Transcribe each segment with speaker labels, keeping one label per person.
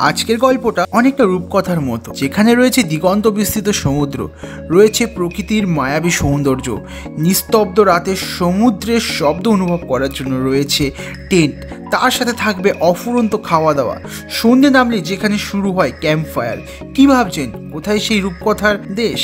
Speaker 1: আজকের গল্পটা অনেকটা রূপকথার মতো, যেখানে রয়েছে দিগন্ত বিস্তৃত সমুদ্র, রয়েছে প্রকৃতির মায়াবী সৌন্দর্য, নিস্তব্ধ রাতে সমুদ্রের শব্দ অনুভব করার জন্য রয়েছে টেন্ট, তার সাথে থাকবে অফুরন্ত খাওয়া দাওয়া। সন্ধ্যে নামলে যেখানে শুরু হয় ক্যাম্প ফায়ার। কি ভাবছেন কোথায় সেই রূপকথার দেশ?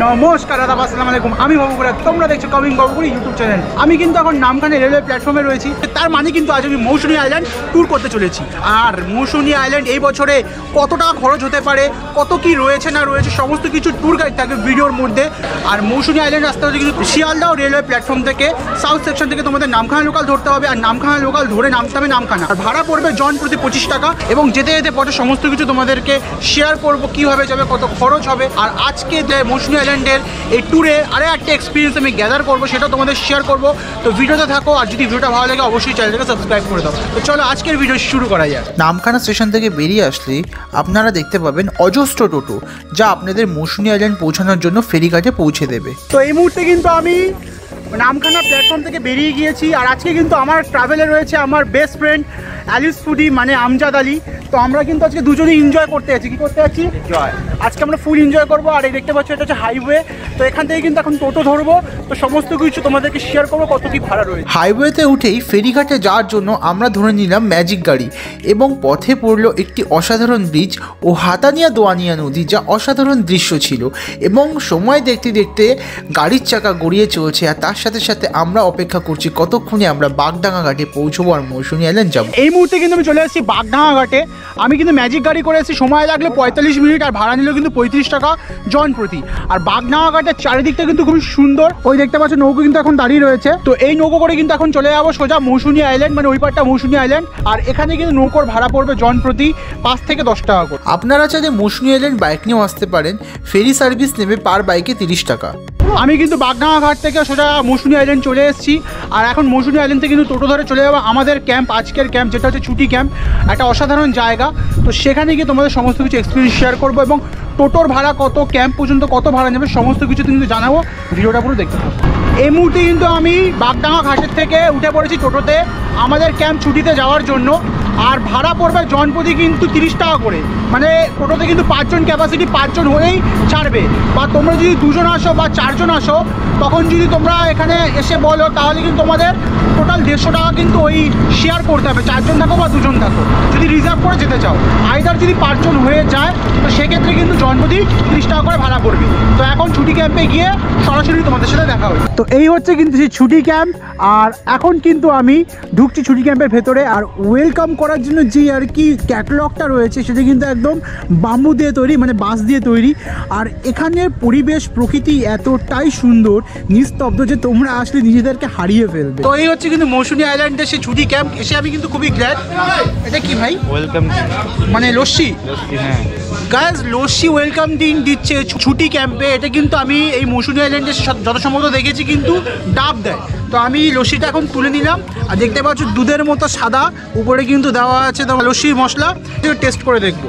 Speaker 2: নমস্কার, আদাব, আসসালামু আলাইকুম। আমি বাবুগুড়া, তোমরা দেখছো কামিং বাবুগুড়ি ইউটিউব চ্যানেল। আমি কিন্তু এখন নামখানা রেলওয়ে প্ল্যাটফর্মে রয়েছি। তার মানে কিন্তু আজ আমি মৌসুনী আইল্যান্ড ট্যুর করতে চলেছি। আর মৌসুনী আইল্যান্ড এই বছরে কত টাকা খরচ হতে পারে, কত কি রয়েছে না রয়েছে, সমস্ত কিছু ট্যুর গাইড থাকবে ভিডিওর মধ্যে। আর মৌসুনী আইল্যান্ড আসতে হচ্ছে কিন্তু শিয়ালদাহ রেলওয়ে প্ল্যাটফর্ম থেকে, সাউথ সেকশন থেকে তোমাদের নামখানা লোকাল ধরতে হবে। আর নামখানা লোকাল ধরে নামতে হবে নামখানা। আর ভাড়া পড়বে জন প্রতি 25 টাকা। এবং যেতে যেতে পথে সমস্ত কিছু তোমাদেরকে শেয়ার করবো, কীভাবে যাবে, কত খরচ হবে। আর আজকে যে মৌসুনী আইল্যান্ডের এই ট্যুরে আরও একটা এক্সপিরিয়েন্স আমি গ্যাদার করবো, সেটা তোমাদের শেয়ার করবো। তো ভিডিওতে থাকো, আর যদি ভিডিওটা ভালো লাগে অবশ্যই চ্যানেলটাকে সাবস্ক্রাইব করে দাও। তো চলো আজকের ভিডিও শুরু করা যায়।
Speaker 1: নামখানা স্টেশন থেকে বেরিয়ে আসলে আপনারা দেখতে পাবেন অজস্র টোটো, যা আপনাদের মৌসুনী আইল্যান্ড পৌঁছানোর জন্য ফেরিঘাটে পৌঁছে দেবে।
Speaker 2: তো এই মুহূর্তে কিন্তু আমি নামখানা প্ল্যাটফর্ম থেকে বেরিয়ে গিয়েছি। আর আজকে কিন্তু আমার ট্রাভেলে রয়েছে আমার বেস্ট ফ্রেন্ড অ্যালিস ফুডি, মানে আমজাদ আলী। তো আমরা কিন্তু আজকে দুজনেই এনজয় করতে যাচ্ছি। কী করতে যাচ্ছি? আজকে আমরা ফুল এনজয় করবো। আর এই দেখতে পাচ্ছি এটা হচ্ছে হাইওয়ে। তো এখান থেকে কিন্তু এখন টোটো ধরবো। তো সমস্ত কিছু তোমাদেরকে শেয়ার করবো, কত কি ভাড়া রয়েছে।
Speaker 1: হাইওয়েতে উঠেই ফেরিঘাটে যাওয়ার জন্য আমরা ধরে নিলাম ম্যাজিক গাড়ি, এবং পথে পড়লো একটি অসাধারণ ব্রিজ ও হাতানিয়া দোয়ানিয়া নদী, যা অসাধারণ দৃশ্য ছিল। এবং সময় দেখতে দেখতে গাড়ির চাকা গড়িয়ে চলছে। আর তার সাথে সাথে আমরা অপেক্ষা করছি কতক্ষণে আমরা বাগডাঙ্গা ঘাটে পৌঁছবো আর মৌসুনী আইল্যান্ড যাবো।
Speaker 2: এই মুহূর্তে কিন্তু আমি চলে এসেছি বাগডাঙ্গা ঘাটে। আমি কিন্তু ম্যাজিক গাড়ি করে এসেছি, সময় লাগলো 45 মিনিট, আর ভাড়া নিল কিন্তু 35 টাকা জন প্রতি। আর বাগডাঙ্গা ঘাটের চারিদিকটা কিন্তু খুবই সুন্দর। ওই দেখতে পাচ্ছ নৌকো কিন্তু এখন দাঁড়িয়ে রয়েছে। তো এই নৌকো করে কিন্তু এখন চলে যাবো সোজা মৌসুনী আইল্যান্ড, মানে ওই পারটা মৌসুনী আইল্যান্ড। আর এখানে কিন্তু নৌকোর ভাড়া পড়বে জন প্রতি 5 থেকে 10 টাকা করে।
Speaker 1: আপনারা চাইলে মৌসুনী আইল্যান্ড বাইক নিয়েও আসতে পারেন। ফেরি সার্ভিস নেবে পার বাইকে 30 টাকা।
Speaker 2: আমি কিন্তু বাগডাঙ্গা ঘাট থেকে সোজা মৌসুনী আইল্যান্ড চলে এসেছি। আর এখন মৌসুনী আইল্যান্ড থেকে কিন্তু টোটো ধরে চলে যাবো আমাদের ক্যাম্প, আজকের ক্যাম্প, যেটা হচ্ছে ছুটি ক্যাম্প। একটা অসাধারণ জায়গা। তো সেখানে গিয়ে তোমাদের সমস্ত কিছু এক্সপিরিয়েন্স শেয়ার করবো, এবং টোটোর ভাড়া কত, ক্যাম্প পর্যন্ত কত ভাড়া নেবে, সমস্ত কিছু কিন্তু জানাবো। ভিডিওটা পুরো দেখতে থাকো। এই মুহূর্তে কিন্তু আমি বাগডাঙ্গা ঘাটের থেকে উঠে পড়েছি টোটোতে আমাদের ক্যাম্প ছুটিতে যাওয়ার জন্য। আর ভাড়া পড়বে জনপ্রতি কিন্তু 30 টাকা করে। মানে টোটোতে কিন্তু 5 জন ক্যাপাসিটি, 5 জন হয়েই ছাড়বে। বা তোমরা যদি 2 জন আসো বা 4 জন আসো, তখন যদি তোমরা এখানে এসে বলো, তাহলে কিন্তু তোমাদের টোটাল 150 টাকা কিন্তু ওই শেয়ার করতে হবে। 4 জন থাকো বা 2 জন থাকো, যদি রিজার্ভ করে যেতে চাও। আইদার যদি 5 জন হয়ে যায়, তো সেক্ষেত্রে কিন্তু জনপ্রতি 30 টাকা করে ভাড়া পড়বে। তো এখন ছুটি ক্যাম্পে গিয়ে সরাসরি তোমাদের সাথে দেখা হবে। তো এই হচ্ছে কিন্তু সেই ছুটি ক্যাম্প। আর এখন কিন্তু আমি ঢুকছি ছুটি ক্যাম্পের ভেতরে। আর ওয়েলকাম করার জন্য যে আর কি ক্যাটালগটা রয়েছে, সেটা কিন্তু একদম বাম্বু দিয়ে তৈরি, মানে বাঁশ দিয়ে তৈরি। আর এখানের পরিবেশ, প্রকৃতি এতটাই সুন্দর, নিস্তব্ধ, যে তোমরা আসলে নিজেদেরকে হারিয়ে ফেলবে। তো এই হচ্ছে কিন্তু মৌসুনী আইল্যান্ডের সেই ছুটি ক্যাম্প। এসে আমি কিন্তু খুবই গ্ল্যাড। এটা কি ভাই? ওয়েলকাম, মানে লস্যি। হ্যাঁ গাইস, লস্যি ওয়েলকাম দিচ্ছে ছুটি ক্যাম্পে। এটা কিন্তু আমি এই মৌসুনী আইল্যান্ডে যত সম্ভবত দেখেছি কিন্তু ডাব দেয়। তো আমি লস্যিটা এখন তুলে নিলাম। আর দেখতে পাচ্ছ দুধের মতো সাদা, উপরে কিন্তু দেওয়া আছে লস্যির মশলা। টেস্ট করে দেখবো।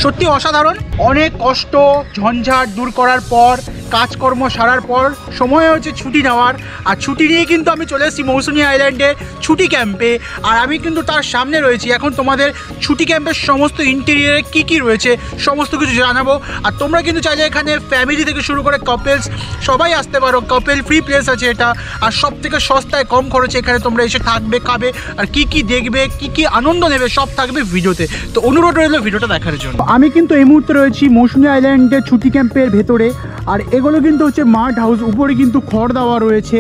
Speaker 2: সত্যি অসাধারণ। অনেক কষ্ট ঝঞ্ঝাট দূর করার পর, কাজকর্ম সারার পর সময় হচ্ছে ছুটি নেওয়ার। আর ছুটি নিয়ে কিন্তু আমি চলে এসেছি মৌসুনী আইল্যান্ডের ছুটি ক্যাম্পে। আর আমি কিন্তু তার সামনে রয়েছি। এখন তোমাদের ছুটি ক্যাম্পের সমস্ত ইন্টেরিয়ারে কী কী রয়েছে সমস্ত কিছু জানাবো। আর তোমরা কিন্তু চাইলে এখানে ফ্যামিলি থেকে শুরু করে কাপেলস সবাই আসতে পারো। কাপেল ফ্রি প্লেস আছে এটা। আর সব থেকে সস্তায় কম খরচে এখানে তোমরা এসে থাকবে, খাবে, আর কী কী দেখবে, কী কী আনন্দ নেবে, সব থাকবে ভিডিওতে। তো অনুরোধ রইল ভিডিওটা দেখার জন্য। আমি কিন্তু এই মুহূর্তে রয়েছি মৌসুনী আইল্যান্ডের ছুটি ক্যাম্পের ভেতরে। আর এগুলো কিন্তু হচ্ছে মাড হাউস, উপরে কিন্তু খড় দেওয়া রয়েছে।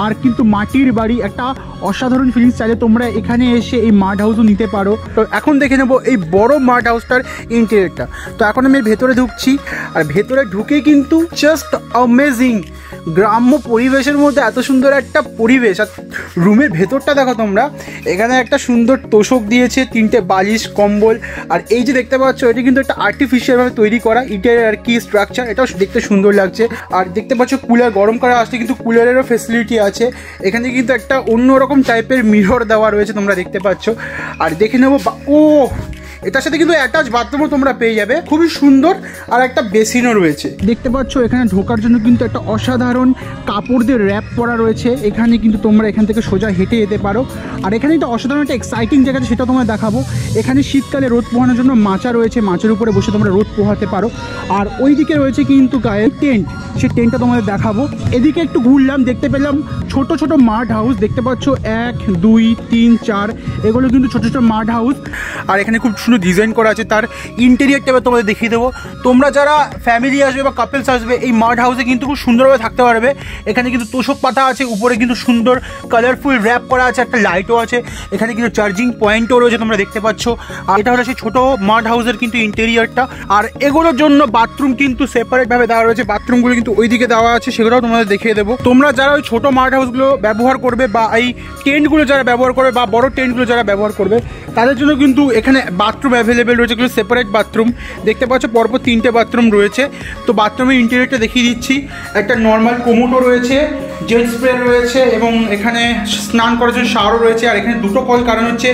Speaker 2: আর কিন্তু মাটির বাড়ি, একটা অসাধারণ ফিলিংস। চাইলে তোমরা এখানে এসে এই মাড হাউসও নিতে পারো। তো এখন দেখে নেবো এই বড় মাড হাউসটার ইন্টেরিয়রটা। তো এখন আমি ভেতরে ঢুকছি। আর ভেতরে ঢুকে কিন্তু জাস্ট অ্যামেজিং, গ্রাম্য পরিবেশের মধ্যে এত সুন্দর একটা পরিবেশ। আর রুমের ভেতরটা দেখো তোমরা, এখানে একটা সুন্দর তোষক দিয়েছে, 3টে বালিশ, কম্বল। আর এই যে দেখতে পাচ্ছ, এটা কিন্তু একটা আর্টিফিশিয়ালভাবে তৈরি করা ইটের আর কি স্ট্রাকচার। এটাও দেখতে সুন্দর লাগছে। আর দেখতে পাচ্ছ কুলার, গরম করা আসলে কিন্তু কুলারেরও ফেসিলিটি আছে। এখানে কিন্তু একটা অন্যরকম টাইপের মিরর দেওয়া রয়েছে, তোমরা দেখতে পাচ্ছ। আর দেখে নেবো, ও এটার সাথে কিন্তু অ্যাটাচ বাথরুমও তোমরা পেয়ে যাবে, খুবই সুন্দর। আর একটা বেসিনও রয়েছে দেখতে পাচ্ছ। এখানে ঢোকার জন্য কিন্তু একটা অসাধারণ কাপড় দিয়ে র্যাপ করা রয়েছে। এখানে কিন্তু তোমরা এখান থেকে সোজা হেঁটে যেতে পারো। আর এখানে একটা অসাধারণ একটা এক্সাইটিং জায়গা আছে, সেটা তোমরা দেখাবো। এখানে শীতকালে রোদ পোহানোর জন্য মাচা রয়েছে, মাচার উপরে বসে তোমরা রোদ পোহাতে পারো। আর ওই দিকে রয়েছে কিন্তু গায়ে টেন্ট, সেই টেন্টটা তোমাদের দেখাবো। এদিকে একটু ঘুরলাম, দেখতে পেলাম ছোট ছোট মাড হাউস দেখতে পাচ্ছ, 1 2 3 4 এগুলো কিন্তু ছোট ছোট মাড হাউস। আর এখানে খুব সুন্দর ডিজাইন করা আছে। তার ইন্টেরিয়ারটা এবার তোমাদের দেখিয়ে দেবো। তোমরা যারা ফ্যামিলি আসবে বা কাপলস আসবে এই মাড হাউসে কিন্তু খুব সুন্দরভাবে থাকতে পারবে। এখানে কিন্তু তোষক পাতা আছে, উপরে কিন্তু সুন্দর কালারফুল র্যাপ করা আছে, একটা লাইটও আছে। এখানে কিন্তু চার্জিং পয়েন্টও রয়েছে তোমরা দেখতে পাচ্ছ। আর এটা হলো সেই ছোটো মাড হাউসের কিন্তু ইন্টেরিয়ারটা। আর এগুলোর জন্য বাথরুম কিন্তু সেপারেটভাবে দেওয়া রয়েছে, বাথরুমগুলো কিন্তু ওইদিকে দেওয়া আছে, সেগুলোও তোমাদের দেখিয়ে দেবো। তোমরা যারা ওই ছোটো মাড হাউসগুলো ব্যবহার করবে বা এই টেন্টগুলো যারা ব্যবহার করবে বা বড় টেন্টগুলো যারা ব্যবহার করবে তাদের জন্য কিন্তু এখানে বাথরুম অ্যাভেলেবেল রয়েছে, কিন্তু সেপারেট বাথরুম দেখতে পাচ্ছ। পরপর 3টে বাথরুম রয়েছে। তো বাথরুমের ইন্টেরিয়রটা দেখিয়ে দিচ্ছি। একটা নর্মাল কোমোটো রয়েছে, জেট স্প্রে রয়েছে এবং এখানে স্নান করার জন্য শাওয়ারও রয়েছে। আর এখানে দুটো কল, কারণ হচ্ছে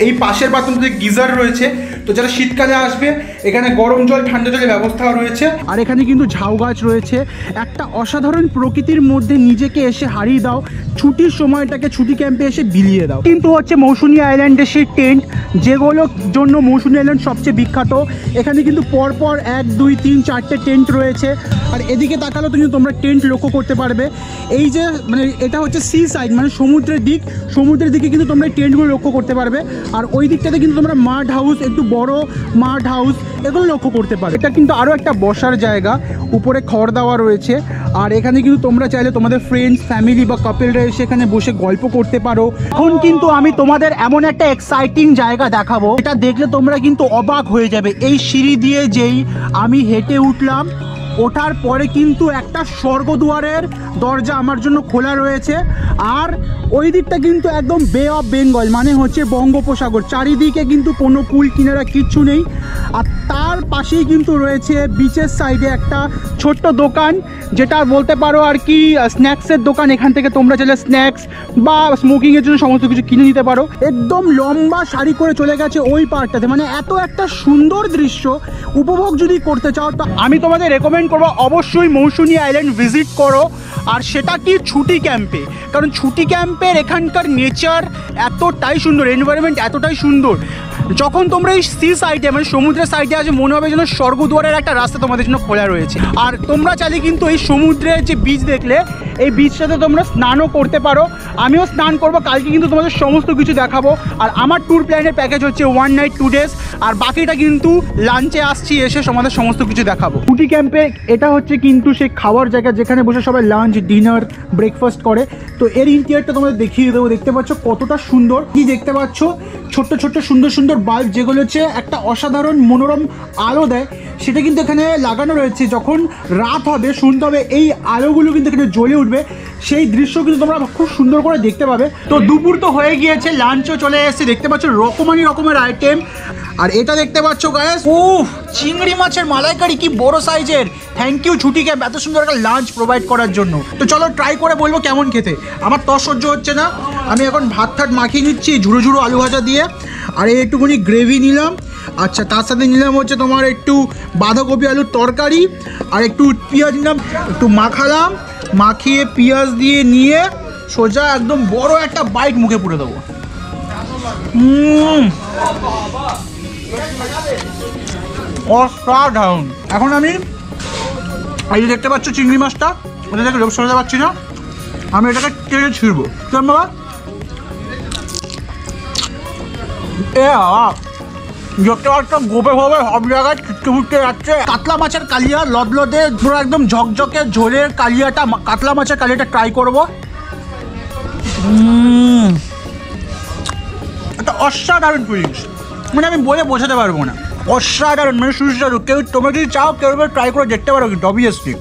Speaker 2: এই পাশের বাথরুমটাতে গিজার রয়েছে। তো যারা শীতকালে আসবে এখানে গরম জল ঠান্ডা জলের ব্যবস্থাও রয়েছে। আর এখানে কিন্তু ঝাউ গাছ রয়েছে। একটা অসাধারণ প্রকৃতির মধ্যে নিজেকে এসে হারিয়ে দাও, ছুটির সময়টাকে ছুটি ক্যাম্পে এসে বিলিয়ে দাও। কিন্তু হচ্ছে মৌসুনী আইল্যান্ডের সেই টেন্ট, যেগুলোর জন্য মৌসুনী আইল্যান্ড সবচেয়ে বিখ্যাত। এখানে কিন্তু পরপর 1 2 3 4টে টেন্ট রয়েছে। আর এদিকে তাকালেও কিন্তু তোমরা টেন্ট লক্ষ্য করতে পারবে। এই যে মানে এটা হচ্ছে সি সাইড, মানে সমুদ্রের দিক, সমুদ্রের দিকে কিন্তু তোমরা টেন্টগুলো লক্ষ্য করতে পারবে। আর ওই দিকটাতে কিন্তু তোমরা মাড হাউস, একটু বড় মাড হাউস, এগুলো লক্ষ্য করতে পারবে। এটা কিন্তু আরও একটা বসার জায়গা, উপরে খড় দেওয়া রয়েছে। আর এখানে কিন্তু তোমরা চাইলে তোমাদের ফ্রেন্ডস, ফ্যামিলি বা কাপলরা এসে এখানে বসে গল্প করতে পারো। এখন কিন্তু আমি তোমাদের এমন একটা এক্সাইটিং জায়গা দেখাবো, এটা দেখলে তোমরা কিন্তু অবাক হয়ে যাবে। এই সিঁড়ি দিয়ে যেই আমি হেঁটে উঠলাম, ওঠার পরে কিন্তু একটা স্বর্গদুয়ারের দরজা আমার জন্য খোলা রয়েছে। আর ওই দিকটা কিন্তু একদম বে অফ বেঙ্গল, মানে হচ্ছে বঙ্গোপসাগর। চারিদিকে কিন্তু কোনো কুল কিনারা কিচ্ছু নেই। আর তার পাশেই কিন্তু রয়েছে বিচের সাইডে একটা ছোট্ট দোকান, যেটা বলতে পারো আর কি স্ন্যাক্সের দোকান। এখান থেকে তোমরা চাইলে স্ন্যাক্স বা স্মোকিংয়ের জন্য সমস্ত কিছু কিনে নিতে পারো। একদম লম্বা সারি করে চলে গেছে ওই পার্কটাতে, মানে এত একটা সুন্দর দৃশ্য উপভোগ যদি করতে চাও তো আমি তোমাদের রেকমেন্ড করবো অবশ্যই মৌসুনী আইল্যান্ড ভিজিট করো। আর সেটা কি ছুটি ক্যাম্পে, কারণ ছুটি ক্যাম্পের এখানকার নেচার এতটাই সুন্দর, এনভায়রনমেন্ট এতটাই সুন্দর। যখন তোমরা এই সি সাইডে মানে সমুদ্রের সাইডে আছে, মনে হবে যেন স্বর্গদুয়ারের একটা রাস্তা তোমাদের জন্য খোলা রয়েছে। আর তোমরা চাইলে কিন্তু এই সমুদ্রের যে বিচ দেখলে, এই বিচটাতে তোমরা স্নানও করতে পারো। আমিও স্নান করবো কালকে, কিন্তু তোমাদের সমস্ত কিছু দেখাবো। আর আমার ট্যুর প্ল্যানের প্যাকেজ হচ্ছে 1 নাইট 2 ডেজ, আর বাকিটা কিন্তু লাঞ্চে আসছি, এসে তোমাদের সমস্ত কিছু দেখাবো। ছুটি ক্যাম্পে এটা হচ্ছে কিন্তু সেই খাওয়ার জায়গা, যেখানে বসে সবাই লাঞ্চ, ডিনার, ব্রেকফাস্ট করে। তো এর ইন্টেরিয়রটা তোমাদের দেখিয়ে দেবো। দেখতে পাচ্ছ কতটা সুন্দর, কি দেখতে পাচ্ছ ছোট্ট ছোট্ট সুন্দর সুন্দর বাল্ব, যেগুলো হচ্ছে একটা অসাধারণ মনোরম আলো দেয়, সেটা কিন্তু এখানে লাগানো রয়েছে। যখন রাত হবে, শুনতে হবে, এই আলোগুলো কিন্তু এখানে জ্বলে উঠবে, সেই দৃশ্য কিন্তু তোমরা খুব সুন্দর করে দেখতে পাবে। তো দুপুর তো হয়ে গিয়েছে, লাঞ্চও চলে এসেছে। দেখতে পাচ্ছ রকমের আইটেম। আর এটা দেখতে পাচ্ছ গাইস, চিংড়ি মাছের মালাইকারি, কি বড় সাইজের। থ্যাংক ইউ ছুটি ক্যাম্প এত সুন্দর একটা লাঞ্চ প্রোভাইড করার জন্য। তো চলো ট্রাই করে বলবো কেমন খেতে। আমার তো সহ্য হচ্ছে না, আমি এখন ভাত ঠাট মাখিয়ে নিচ্ছি ঝুড়ো ঝুড়ো আলু ভাজা দিয়ে। আর একটুখানি গ্রেভি নিলাম। আচ্ছা, তার সাথে নিলাম হচ্ছে তোমার একটু বাঁধাকপি আলুর তরকারি, আর একটু পেঁয়াজ নিলাম, একটু মাখালাম, মাখিয়ে পেঁয়াজ দিয়ে নিয়ে সোজা একদম বড় একটা বাইট মুখে পুরে দেবো। অসাধারণ। এখন আমি এই যে দেখতে পাচ্ছ চিংড়ি মাছটা, ওটা থেকে লোভ সরাতে পারছি না, আমি এটাকে টেনে ছিঁড়বো। কেমন বাবা? দেখতে পাচ্ছ গোপে গোপে সব জায়গায় ছিটকে ফুটকে যাচ্ছে। কাতলা মাছের কালিয়া লদলদে পুরো একদম ঝকঝকে ঝোলের কালিয়াটা, কাতলা মাছের কালিয়াটা ট্রাই করবো। একটা অসাধারণ ফিলিংস, মানে আমি বলে বোঝাতে পারবো না। অসাধারণ, মানে সুস্বাদু। কেউ তোমরা যদি চাও কেউ ট্রাই করে দেখতে পারো কিন্তু অবভিয়াসলি।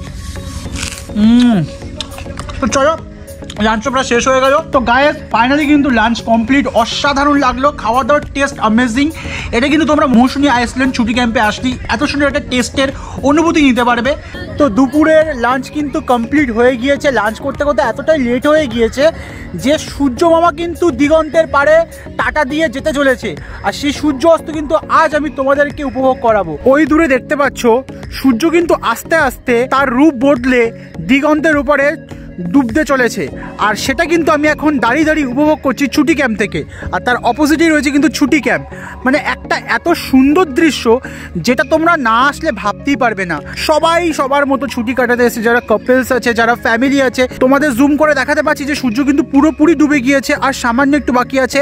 Speaker 2: তো চলো লাঞ্চ প্রায় শেষ হয়ে গেল। তো গাইস ফাইনালি কিন্তু লাঞ্চ কমপ্লিট, অসাধারণ লাগলো, খাওয়া দাওয়ার টেস্ট অ্যামেজিং। এটা কিন্তু তোমরা মৌসুমী আইসল্যান্ড ছুটি ক্যাম্পে আসলে এত সুন্দর একটা টেস্টের অনুভূতি নিতে পারবে। তো দুপুরের লাঞ্চ কিন্তু কমপ্লিট হয়ে গিয়েছে। লাঞ্চ করতে করতে এতটাই লেট হয়ে গিয়েছে যে সূর্য মামা কিন্তু দিগন্তের পারে টাটা দিয়ে যেতে চলেছে, আর সেই সূর্য অস্ত কিন্তু আজ আমি তোমাদেরকে উপভোগ করাবো। ওই দূরে দেখতে পাচ্ছ সূর্য কিন্তু আস্তে আস্তে তার রূপ বদলে দিগন্তের উপরে ডুবতে চলেছে, আর সেটা কিন্তু আমি এখন দাঁড়িয়ে দাঁড়িয়ে উপভোগ করছি ছুটি ক্যাম্প থেকে। আর তার অপোজিটেই রয়েছে কিন্তু ছুটি ক্যাম্প, মানে একটা এত সুন্দর দৃশ্য যেটা তোমরা না আসলে ভাবতেই পারবে না। সবাই সবার মতো ছুটি কাটাতে এসেছে, যারা কাপলস আছে, যারা ফ্যামিলি আছে। তোমাদের জুম করে দেখাতে পাচ্ছি যে সূর্য কিন্তু পুরোপুরি ডুবে গিয়েছে, আর সামান্য একটু বাকি আছে।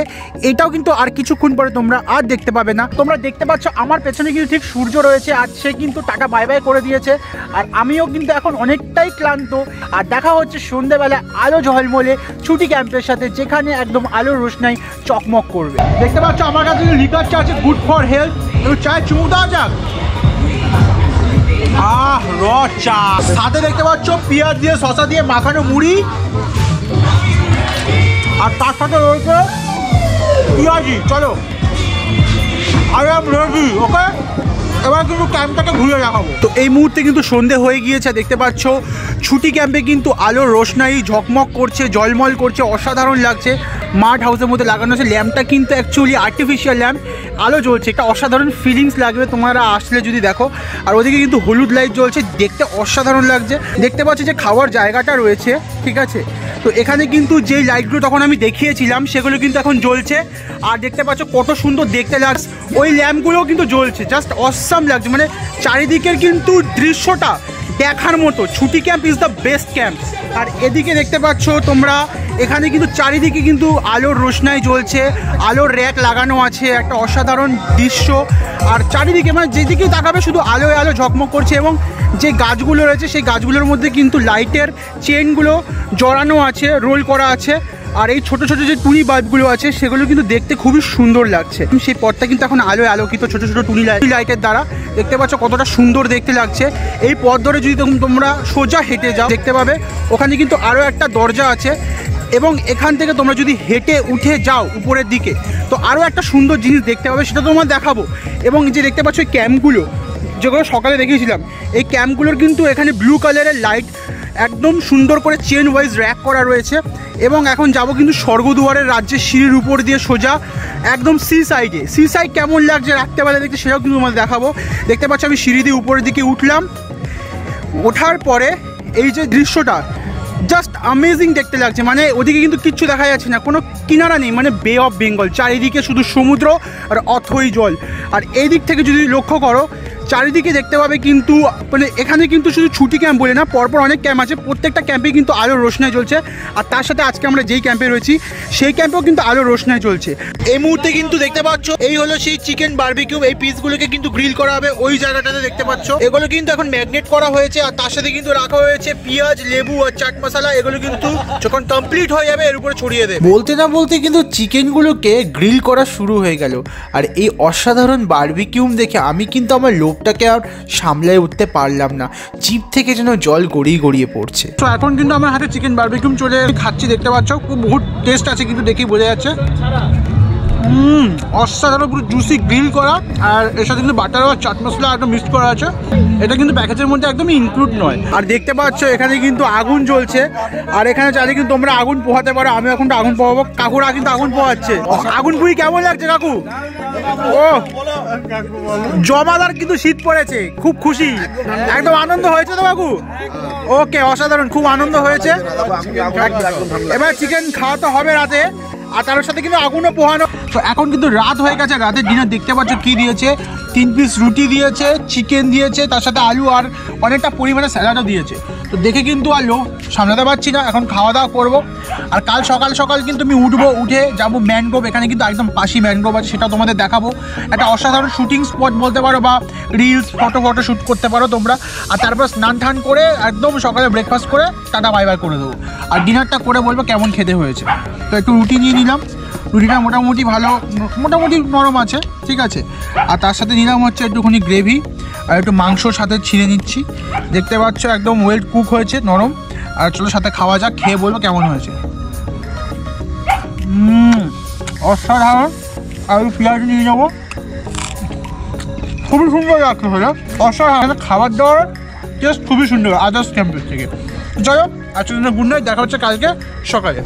Speaker 2: এটাও কিন্তু আর কিছুক্ষণ পরে তোমরা আর দেখতে পাবে না। তোমরা দেখতে পাচ্ছ আমার পেছনে কিন্তু ঠিক সূর্য রয়েছে, আর সে কিন্তু টাটা বাই বাই করে দিয়েছে। আর আমিও কিন্তু এখন অনেকটাই ক্লান্ত। আর দেখা হচ্ছে সন্ধ্যেবেলা আলো ঝলমলে ছুটি ক্যাম্পের সাথে, যেখানে একদম আলোর রোশনাই চকমক করবে। দেখতে পাচ্ছ আমার কাছে লিকার চা আছে, গুড ফর হেলথ। একটু চায় চুমুক দেওয়া যাক। র চা, সাথে দেখতে পাচ্ছ পেঁয়াজ দিয়ে শসা দিয়ে মাখানো মুড়ি, আর তার সাথে রয়েছে পেঁয়াজি। চলো, আই এম রেডি। ওকে, এবার কিন্তু ক্যাম্পটাকে ঘুরে দেখাবো। তো এই মুহূর্তে কিন্তু সন্ধে হয়ে গিয়েছে। দেখতে পাচ্ছ ছুটি ক্যাম্পে কিন্তু আলোর রোশনাই ঝকমক করছে, জলমল করছে, অসাধারণ লাগছে। মাঠ হাউসের মধ্যে লাগানো আছে ল্যাম্পটা, কিন্তু অ্যাকচুয়ালি আর্টিফিশিয়াল ল্যাম্প, আলো জ্বলছে। একটা অসাধারণ ফিলিংস লাগবে তোমরা আসলে যদি দেখো। আর ওদিকে কিন্তু হলুদ লাইট জ্বলছে, দেখতে অসাধারণ লাগছে। দেখতে পাচ্ছ যে খাওয়ার জায়গাটা রয়েছে, ঠিক আছে। তো এখানে কিন্তু যেই লাইটগুলো তখন আমি দেখিয়েছিলাম সেগুলো কিন্তু এখন জ্বলছে। আর দেখতে পাচ্ছ কত সুন্দর দেখতে লাগছে, ওই ল্যাম্পগুলোও কিন্তু জ্বলছে। জাস্ট অসাম লাগছে, মানে চারিদিকের কিন্তু দৃশ্যটা দেখার মতো। Chhuti camp is the best camp. আর এদিকে দেখতে পাচ্ছ তোমরা, এখানে কিন্তু চারিদিকে কিন্তু আলোর রোশনাই জ্বলছে, আলোর র্যাক লাগানো আছে, একটা অসাধারণ দৃশ্য। আর চারিদিকে মানে যেদিকে তাকাবে শুধু আলোয় আলো ঝকমক করছে, এবং যে গাছগুলো রয়েছে সেই গাছগুলোর মধ্যে কিন্তু লাইটের চেনগুলো জড়ানো আছে, রোল করা আছে। আর এই ছোট ছোট যে টুনি বাল্বগুলো আছে সেগুলো কিন্তু দেখতে খুবই সুন্দর লাগছে। সেই পথটা কিন্তু এখন আলোয় আলোকিত ছোট ছোট টুনি লাইটের দ্বারা। দেখতে পাচ্ছ কতটা সুন্দর দেখতে লাগছে। এই পথ ধরে যদি তোমরা সোজা হেঁটে যাও দেখতে পাবে ওখানে কিন্তু আরও একটা দরজা আছে, এবং এখান থেকে তোমরা যদি হেঁটে উঠে যাও উপরের দিকে তো আরও একটা সুন্দর জিনিস দেখতে পাবে, সেটা তোমার দেখাবো। এবং যে দেখতে পাচ্ছ এই ক্যাম্পগুলো যেগুলো সকালে দেখিয়েছিলাম, এই ক্যাম্পগুলোর কিন্তু এখানে ব্লু কালারের লাইট একদম সুন্দর করে চেন ওয়াইজ র্যাক করা রয়েছে। এবং এখন যাব কিন্তু স্বর্গদুয়ারের রাজ্যের সিঁড়ির উপর দিয়ে সোজা একদম সি সাইডে। সি সাইড কেমন লাগছে রাত্রেবেলা দেখতে সেটাও কিন্তু তোমাদের দেখাবো। দেখতে পাচ্ছ আমি সিঁড়ি দিয়ে উপরের দিকে উঠলাম, ওঠার পরে এই যে দৃশ্যটা জাস্ট অ্যামেজিং দেখতে লাগছে। মানে ওদিকে কিন্তু কিচ্ছু দেখা যাচ্ছে না, কোনো কিনারা নেই, মানে বে অফ বেঙ্গল, চারিদিকে শুধু সমুদ্র আর অথই জল। আর এই দিক থেকে যদি লক্ষ্য করো চারিদিকে দেখতে পাবে কিন্তু মানে এখানে কিন্তু শুধু ছুটি ক্যাম্প বলে না, পরপর অনেক ক্যাম্প আছে, প্রত্যেকটা ক্যাম্পে কিন্তু আলোর রোশনাই চলছে। আর তার সাথে আজকে আমরা যেই ক্যাম্পে রয়েছি সেই ক্যাম্পেও কিন্তু আলোর রোশনাই চলছে। এই মুহূর্তে কিন্তু দেখতে পাচ্ছ এই হলো সেই চিকেন বারবিকিউ। এই পিসগুলোকে কিন্তু গ্রিল করা হবে ওই জায়গাটাতে দেখতে পাচ্ছ। এগুলো কিন্তু এখন ম্যাগনেট করা হয়েছে, আর তার সাথে কিন্তু রাখা হয়েছে পেঁয়াজ, লেবু আর চাট মশলা। এগুলো কিন্তু যখন কমপ্লিট হয়ে যাবে এর উপরে ছড়িয়ে দেবে।
Speaker 1: বলতে না বলতে কিন্তু চিকেনগুলোকে গ্রিল করা শুরু হয়ে গেল। আর এই অসাধারণ বারবিকিউ দেখে আমি কিন্তু আমার লোভটাকে আর সামলায় উঠতে পারলাম না, জিভ থেকে যেন জল গড়িয়ে গড়িয়ে পড়ছে।
Speaker 2: তো এখন কিন্তু আমার হাতে চিকেন বারবিকিউ চলে খাচ্ছি, দেখতে পাচ্ছ বহুত টেস্ট আছে কিন্তু দেখেই বোঝা যাচ্ছে। অসাধারণ পুরো জুসি গ্রিল করা, আর এর সাথে কিন্তু বাটার আর চাট মশলা একদম মিক্স করা আছে। এটা কিন্তু প্যাকেজের মধ্যে একদমই ইনক্লুড নয়। আর দেখতে পাচ্ছ এখানে কিন্তু আগুন জ্বলছে, আর এখানে চাইলে কিন্তু তোমরা আগুন পোহাতে পারো। আমি এখন আগুন পোহাবো, কাকুরা কিন্তু আগুন পোহাচ্ছে। আগুন পুই কেমন লাগছে কাকু? ও জমাদার কিন্তু শীত পড়েছে, খুব খুশি, একদম আনন্দ হয়েছে তো কাকু? ওকে, অসাধারণ, খুব আনন্দ হয়েছে। এবার চিকেন খাওয়া তো হবে রাতে, আর তার সাথে কিন্তু আগুনও পোহানো। তো এখন কিন্তু রাত হয়ে গেছে, রাতের ডিনার দেখতে পাচ্ছ কি দিয়েছে, 3 পিস রুটি দিয়েছে, চিকেন দিয়েছে, তার সাথে আলু আর অনেকটা পরিমাণে স্যালাডও দিয়েছে। তো দেখে কিন্তু আর লোভ সামলাতে পারছি না, এখন খাওয়া দাওয়া করবো। আর কাল সকাল সকাল কিন্তু আমি উঠবো, উঠে যাবো ম্যানগ্রোভ। এখানে কিন্তু একদম পাশি ম্যানগ্রোভ আছে, সেটা তোমাদের দেখাবো। একটা অসাধারণ শুটিং স্পট বলতে পারো, বা রিলস ফটো শ্যুট করতে পারো তোমরা। আর তারপর স্নান টান করে একদম সকালে ব্রেকফাস্ট করে টাটা বাই বাই করে দেবো। আর ডিনারটা করে বলবো কেমন খেতে হয়েছে। তো একটু রুটি নিয়ে নিলাম, রুটিটা মোটামুটি ভালো, মোটামুটি নরম আছে, ঠিক আছে। আর তার সাথে নিলাম হচ্ছে একটুখানি গ্রেভি, আর একটু মাংসর সাথে ছিঁড়ে নিচ্ছি। দেখতে পাচ্ছ একদম ওয়েল কুক হয়েছে, নরম। আর চলো সাথে খাওয়া যাক, খেয়ে বলবো কেমন হয়েছে। অসাধারণ। আর পেঁয়াজ নিয়ে নেবো, খুবই সুন্দর লাগছে হলো, অসাধারণ। খাবার দাবার টেস্ট খুবই সুন্দর আদার্স ক্যাম্পের থেকে। যাই হোক, আজকের জন্য গুড নাইট, দেখা হচ্ছে কালকে সকালে।